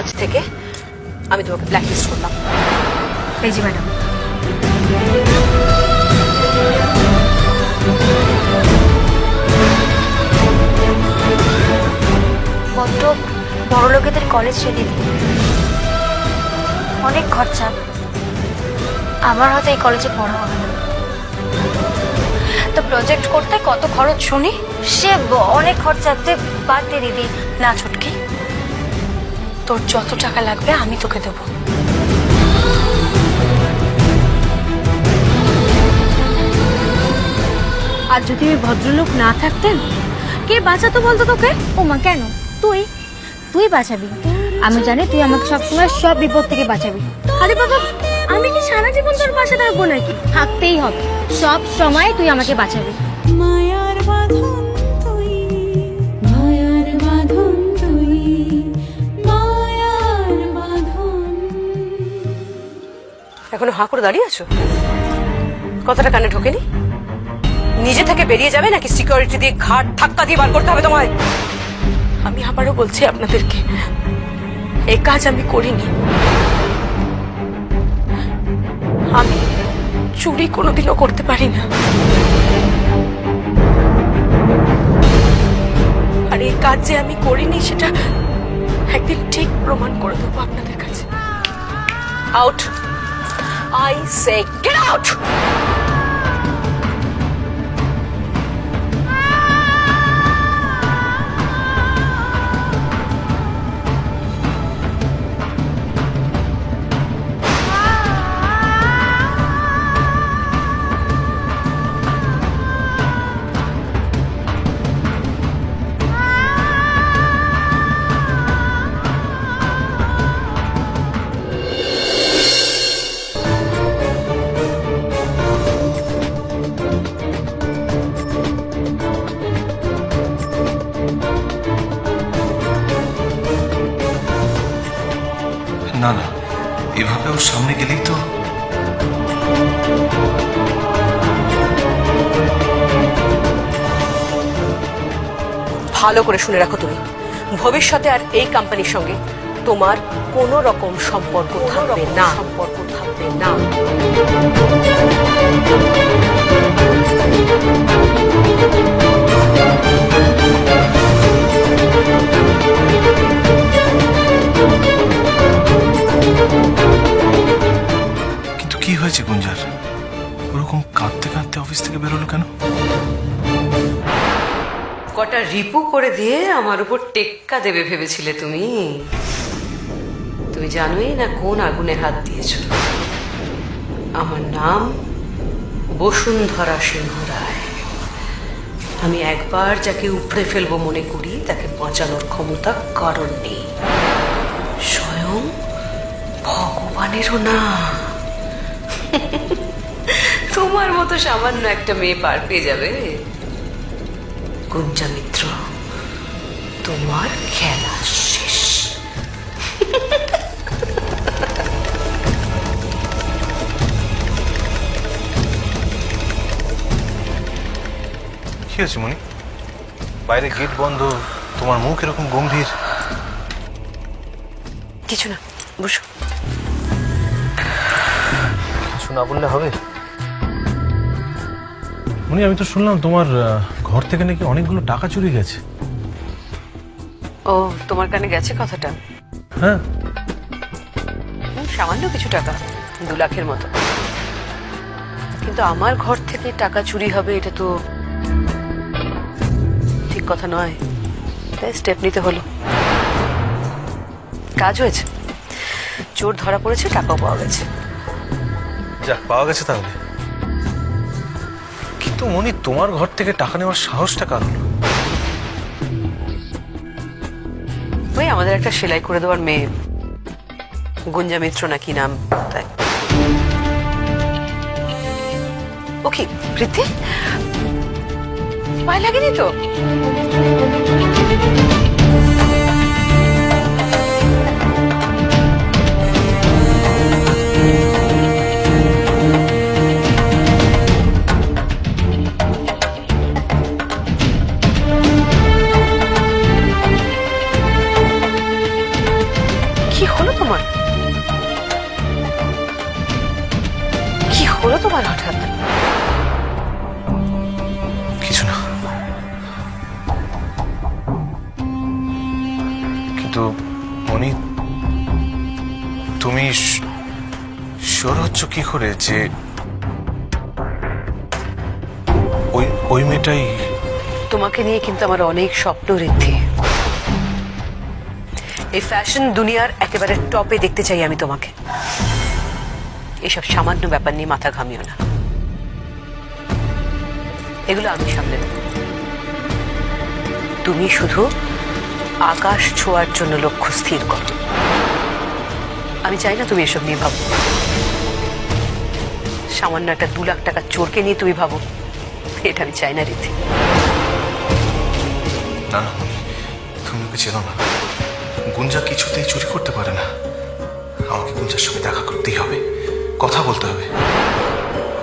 আজ থেকে আমি তোমাকে ব্ল্যাকলিস্ট করলাম। এই জি ম্যাডাম। বড্ড বড় লোকেদের কলেজ সে দিদি, অনেক খরচা। আমার হয়তো এই কলেজে পড়া হবে না। তো প্রজেক্ট করতে কত খরচ শুনি? সে অনেক খরচা, তুই বাদ দে দিদি। না ছুটকি, তোর যত টাকা লাগবে আমি তোকে দেবো। আর যদি ওই ভদ্রলোক না থাকতেন, কে বাঁচাতো বলতো তোকে? ও মা, কেন? তুই বাঁচাবি। আমি জানি তুই আমাকে সবসময় সব বিপদ থেকে বাঁচাবি। আরে বাবা, আমি কি সারা জীবন তোর পাশে থাকবো নাকি? থাকতেই হবে, সব সময় তুই আমাকে বাঁচাবি। মায়ার বাঁধন তুই, মায়ার বাঁধন তুই, মায়ার বাঁধন। এখনো হাঁ করে দাঁড়িয়ে আছো? কথাটা কানে ঢোকেনি? নিজে থেকে বেরিয়ে যাবে নাকি সিকিউরিটি দিয়ে ঘাট ধাক্কা দিয়ে বার করতে হবে তোমায়? আমি আবারও বলছি আপনাদেরকে, এই কাজ আমি করিনি। আমি চুরি কোনোদিনও করতে পারি না। আর এই কাজ যে আমি করিনি সেটা একদিন ঠিক প্রমাণ করে দেবো আপনাদের কাছে। Out, I say get out. না না, এভাবে ওর সামনে গেলেই তো। ভালো করে শুনে রাখো, তুমি ভবিষ্যতে আর এই কোম্পানির সঙ্গে তোমার কোনো রকম সম্পর্ক থাকবে না। কিন্তু কি হয়েছে গুঞ্জার? ওরকম কাঁদতে কাঁদতে অফিস থেকে বেরোলো কেন? কটা রিপু করে দিয়ে আমার উপর টেক্কা দেবে ভেবেছিলে তুমি? তুমি জানোই না কোন আগুনে হাত দিয়েছ। আমার নাম বসুন্ধরা সিংহ রায়। আমি একবার যাকে উপড়ে ফেলবো মনে করি, তাকে বাঁচানোর ক্ষমতা কারণ নেই, স্বয়ং ভগবানেরও না। তোমার মতো সামান্য একটা মেয়ে পার পেয়ে যাবে? গুঞ্জা মিত্র, তোমার খেলা শেষ। কি হয়েছে মনি? বাইরে গেট বন্ধ, তোমার মুখ এরকম গম্ভীর। কিছু না, বসো। কিছু না বললে হবে? মনি, আমি তো শুনলাম তোমার ঘর থেকে নাকি অনেকগুলো টাকা চুরি গেছে। ও, তোমার কানে গেছে কথাটা? হ্যাঁ। সামান্য কিছু টাকা, 2 লাখের মতো। কিন্তু আমার ঘর থেকে টাকা চুরি হবে এটা তো ঠিক কথা নয়, তাই স্টেপ নিতে হলো। কাজ হয়েছে, চোর ধরা পড়েছে, টাকাও পাওয়া গেছে। যাক, পাওয়া গেছে তাহলে। কিন্তু মনি, তোমার ঘর থেকে টাকা নেওয়ার সাহসটা কার হলো? ওই আমাদের একটা সেলাই করে দেওয়ার মেয়ে, গুঞ্জা মিত্র নাকি নাম, তাই। ও কি প্রীতি, পায়ে লাগেনি তো? কি হলো তোমার? কি হলো তোমার হঠাৎ? কিছু না, কিন্তু মনি, তুমি শিওর হচ্ছ কি করে যে ওই ওই মেয়েটাই? তোমাকে নিয়ে কিন্তু আমার অনেক স্বপ্ন ঋদ্ধি। এই ফ্যাশন দুনিয়ার একেবারে টপে দেখতে চাই আমি তোমাকে। এসব সামান্য ব্যাপার নিয়ে মাথা ঘামিও না, এগুলো আমি সামলে নেব। তুমি শুধু আকাশ ছোঁয়ার জন্য লক্ষ্য স্থির করো। আমি চাই না তুমি এসব নিয়ে ভাবো। সামান্য একটা 2 লাখ টাকার চোরকে নিয়ে তুমি ভাবো, এটা আমি চাই না ঋদ্ধি। না না মনি, তুমি ওকে চেনো না। গুঞ্জা কিছুতেই চুরি করতে পারে না। আমাকে গুঞ্জার সঙ্গে দেখা করতেই হবে, কথা বলতে হবে।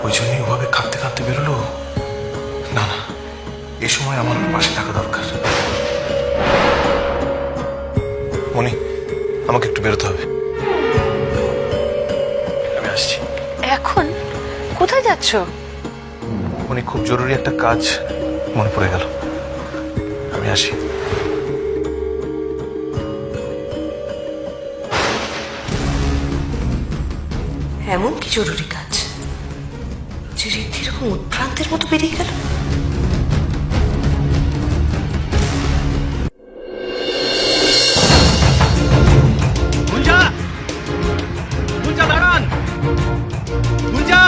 ওই জন্যই ওভাবে কাঁদতে কাঁদতে বেরোলো। না না, এই সময় আমার ওর পাশে থাকা দরকার। মনি, আমাকে একটু বেরোতে হবে, আমি আসছি। এখন কোথায় যাচ্ছ? মনি, খুব জরুরি একটা কাজ মনে পড়ে গেল, আমি আসি। এমন কি জরুরি কাজ যে ঋদ্ধি এরকম উৎভ্রান্তের মতো বেরিয়ে গেল? গুঞ্জা, গুঞ্জা দাঁড়ান, গুঞ্জা।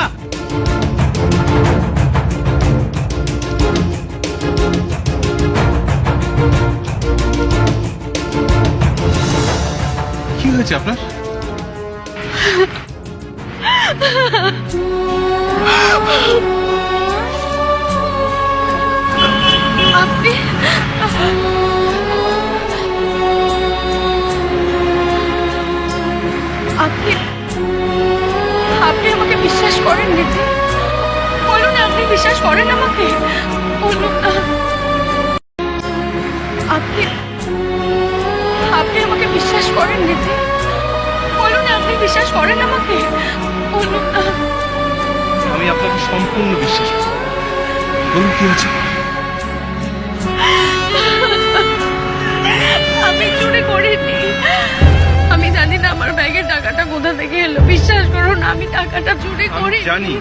কি হয়েছে আপনার? আপনি আপনি আপনি আমাকে বিশ্বাস করেন দিদি? বলুন, আপনি বিশ্বাস করেন আমাকে? বলুন না। আপনি আপনি আমাকে বিশ্বাস করেন দিদি? বলুন, আপনি বিশ্বাস করেন আমাকে? বলুন না। আমি আপনাকে সম্পূর্ণ বিশ্বাস করি। বলুন কি হয়েছে? আমি চুরি করিনি। আমি জানি না আমার ব্যাগের টাকাটা কোথা থেকে এলো। বিশ্বাস করুন, আমি টাকাটা চুরি করি। জানি।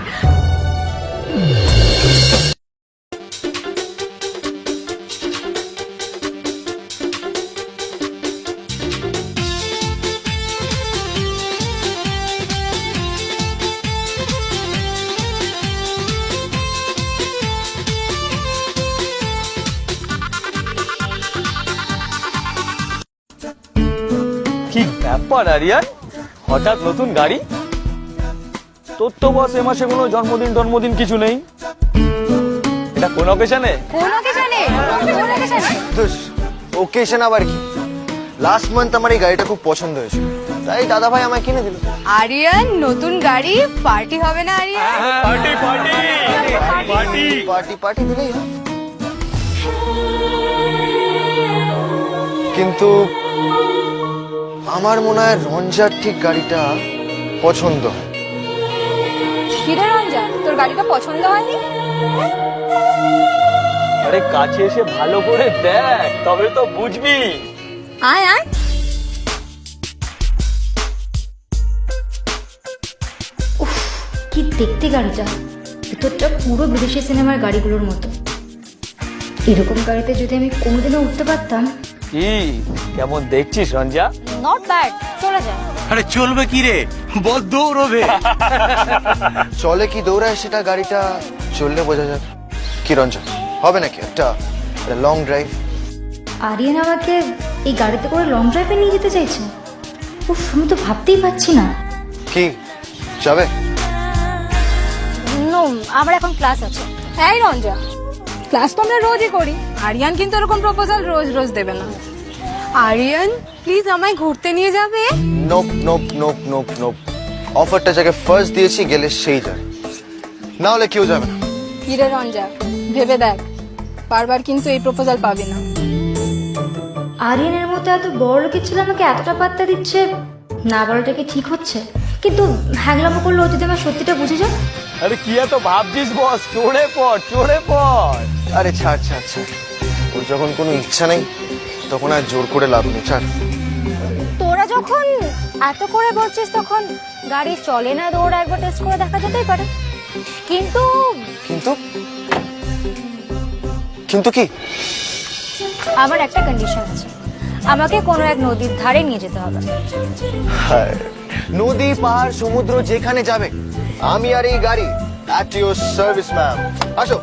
কি ব্যাপার আরিয়ান, হঠাৎ নতুন গাড়ি? তোর তো বস এ মাসে কোনো জন্মদিন কিছু নেই। এটা কোন অকেশনে? কোন অকেশনে? কোন অকেশনে? ওকেশন আবার কি? লাস্ট মান্থ আমার এই গাড়িটা খুব পছন্দ হয়েছে, তাই দাদা ভাই আমায় কিনে দিল। আরিয়ান, নতুন গাড়ি, পার্টি হবে না Aryan? Party party party. Party party দিলেই হয়। কিন্তু আমার মনে হয় রঞ্জার ঠিক গাড়িটা পছন্দ হয়। কিরে রঞ্জা, তোর গাড়িটা পছন্দ হয়নি? আরে কাছে এসে ভালো করে দেখ, তবে তো বুঝবি। আয় আয়। উফ, কি দেখতে গাড়িটা! ভেতরটা পুরো বিদেশি সিনেমার গাড়িগুলোর মতো। এরকম গাড়িতে যদি আমি কোনোদিনও উঠতে পারতাম। কি কেমন দেখছিস রঞ্জা? নট ব্যাড, চলে যায়। আরে চলবে কি রে, বল দৌড়বে। চলে কি দৌড়ায় সেটা গাড়িটা চললে বোঝা যাবে। কি রঞ্জন, হবে নাকি একটা লং ড্রাইভ? আরিয়ান আমাকে এই গাড়িতে করে লং ড্রাইভে নিয়ে যেতে চাইছে। উফ, আমি তো ভাবতেই পারছি না। কি যাবে? নো, আমার এখন ক্লাস আছে। হ্যাঁ রঞ্জা, ক্লাস তো আমরা রোজই করি। আরিয়ান কিন্তু এরকম প্রপোজাল রোজ রোজ দেবে না। আরিয়ান, প্লিজ আমায় ঘুরতে নিয়ে যাবে? Nope nope nope nope nope. অফারটা যাকে ফার্স্ট দিয়েছি গেলে সেই যায়, না হলে কেউ যাবে না। কিরে রঞ্জা, ভেবে দেখ, বারবার কিন্তু এই প্রপোজাল পাবি না। আরিয়ানের মতো এত বড় লোকের ছেলে আমাকে এতটা পাত্তা দিচ্ছে, না বলাটা কি ঠিক হচ্ছে? কিন্তু হ্যাংলামো করলে ও যদি আমার সত্যিটা বুঝে যায়? আরে কি এত ভাবছিস বস, চড়ে পড়। আরে ছাড় ছাড় ছাড়, ওর যখন কোনো ইচ্ছা নেই তখন আর জোর করে লাভ নেই, ছাড়। তোরা যখন এত করে বলছিস তখন গাড়ি চলে না দৌড় একবার টেস্ট করে দেখা যেতেই পারে। কিন্তু কিন্তু কিন্তু কি? আমার একটা কন্ডিশন আছে, আমাকে কোনো এক নদীর ধারে নিয়ে যেতে হবে। হ্যাঁ, নদী পাহাড় সমুদ্র যেখানে যাবে আমি আর এই গাড়ি at your service ম্যাম। আসো।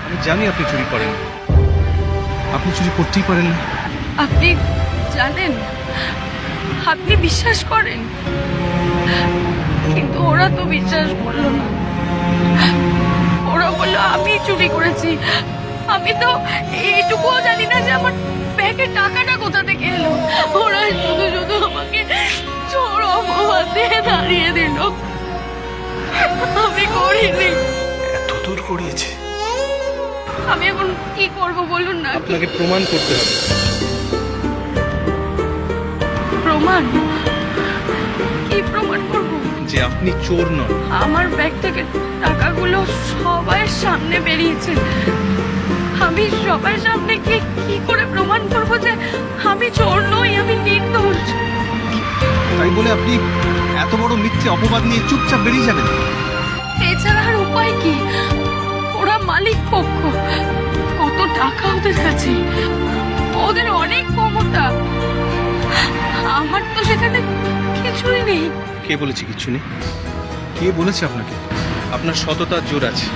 আমি জানি আপনি চুরি করেন, আপনি চুরি করতেই পারেন না। আপনি জানেন, আপনি বিশ্বাস করেন, কিন্তু ওরা তো বিশ্বাস করলো না। ওরা বললো আমি চুরি করেছি। আমি তো এইটুকুও জানি না যে আমার ব্যাগের টাকাটা কোথা থেকে এলো। ওরা শুধু শুধু আমাকে চোর অপবাদ দিয়ে দাঁড়িয়ে দিল। আমি করিনি। এত দূর করিয়েছে? আমি এখন কি করব বলুন না। আপনাকে প্রমাণ করতে হবে। প্রমাণ? কি প্রমাণ করব? যে আপনি চোর নন। আমার ব্যাগ থেকে টাকাগুলো সবার সামনে বেরিয়েছে। আমি সবার সামনে গিয়ে কি করে প্রমাণ করব যে আমি চোর নই, আমি নির্দোষ? তাই বলে আপনি এত বড় মিথ্যে অপবাদ নিয়ে চুপচাপ বেরিয়ে যাবেন? এছাড়া আর উপায় কি? ওরা মালিক পক্ষ, কত টাকা ওদের কাছে, ওদের অনেক ক্ষমতা। আমার তো সেখানে কিছুই নেই। কে বলেছে কিছু নেই? কে বলেছে আপনাকে? আপনার সততার জোর আছে,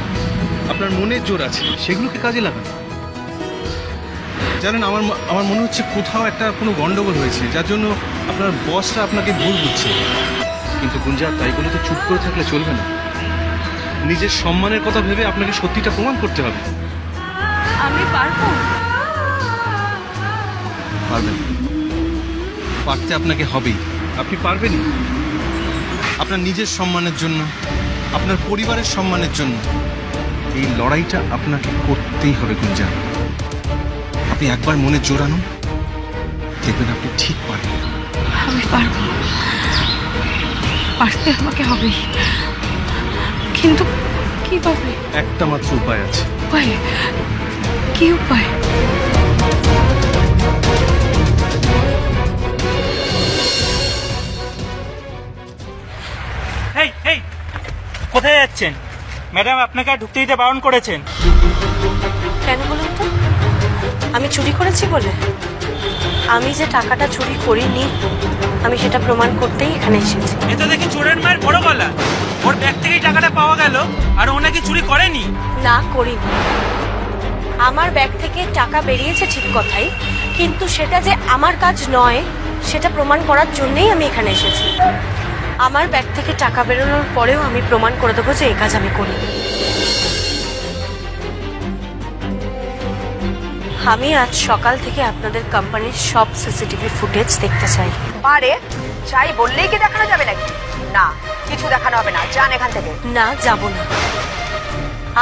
আপনার মনের জোর আছে, সেগুলোকে কাজে লাগান। জানেন, আমার মনে হচ্ছে কোথাও একটা কোনো গন্ডগোল হয়েছে, যার জন্য আপনার বসটা আপনাকে ভুল বুঝছে। কিন্তু গুঞ্জা, তাই বলে তো চুপ করে থাকলে চলবে না। নিজের সম্মানের কথা ভেবে আপনাকে সত্যিটা প্রমাণ করতে হবে। আমি পারবো? পারবেন, পারতে আপনাকে হবেই। আপনি পারবেনই। আপনার নিজের সম্মানের জন্য, আপনার পরিবারের সম্মানের জন্য এই লড়াইটা আপনাকে করতেই হবে গুঞ্জা। আপনি একবার মনে জোর আনুন, দেখবেন আপনি ঠিক পারবেন। আমি পারবো, পারতে আমাকে হবেই। কিন্তু কিভাবে? একটা মাত্র উপায় আছে। উপায়? কি উপায়? এই কোথায় যাচ্ছেন? ম্যাডাম আপনাকে আর ঢুকতে দিতে বারণ করেছেন। কেন বলুন তো? আমি চুরি করেছি বলে? আমি যে টাকাটা চুরি করিনি, আমি সেটা প্রমাণ করতেই এখানে এসেছি। এ তো দেখি চোরের মায়ের বড় গলা। ওর ব্যাগ থেকেই টাকাটা পাওয়া গেল, আর ও নাকি চুরি করেনি। না, করিনি। আমার ব্যাগ থেকে টাকা বেরিয়েছে ঠিক কথাই, কিন্তু সেটা যে আমার কাজ নয় সেটা প্রমাণ করার জন্যই আমি এখানে এসেছি। আমার ব্যাগ থেকে টাকা বেরোনোর পরেও আমি প্রমাণ করে দেবো যে এই কাজ আমি করিনি। আমি আজ সকাল থেকে আপনাদের কোম্পানির সব সিসিটিভি ফুটেজ দেখতে চাই। পারে চাই বললেই কি দেখানো যাবে নাকি? না, কিছু দেখানো হবে না, যান এখান থেকে। না, যাব না।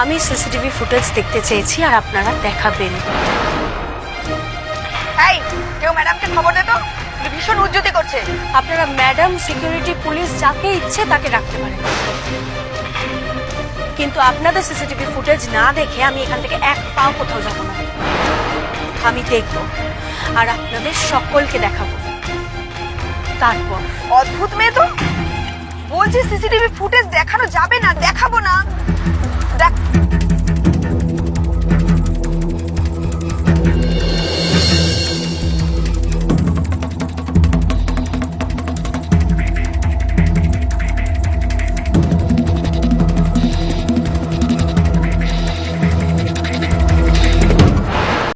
আমি সিসিটিভি ফুটেজ দেখতে চেয়েছি আর আপনারা দেখাবেন। এই, কেউ ম্যাডামকে খবর দে তো, উনি ভীষণ উজ্জতি করছে। আপনারা ম্যাডাম, সিকিউরিটি, পুলিশ যাকে ইচ্ছে তাকে ডাকতে পারেন, কিন্তু আপনাদের সিসিটিভি ফুটেজ না দেখে আমি এখান থেকে এক পাও কোথাও যাব না। আমি দেখব আর আপনাদের সকলকে দেখাবো। তারপর অদ্ভুত মেয়ে তো, বলছি সিসিটিভি ফুটেজ দেখানো যাবে না, দেখাবো না। দেখ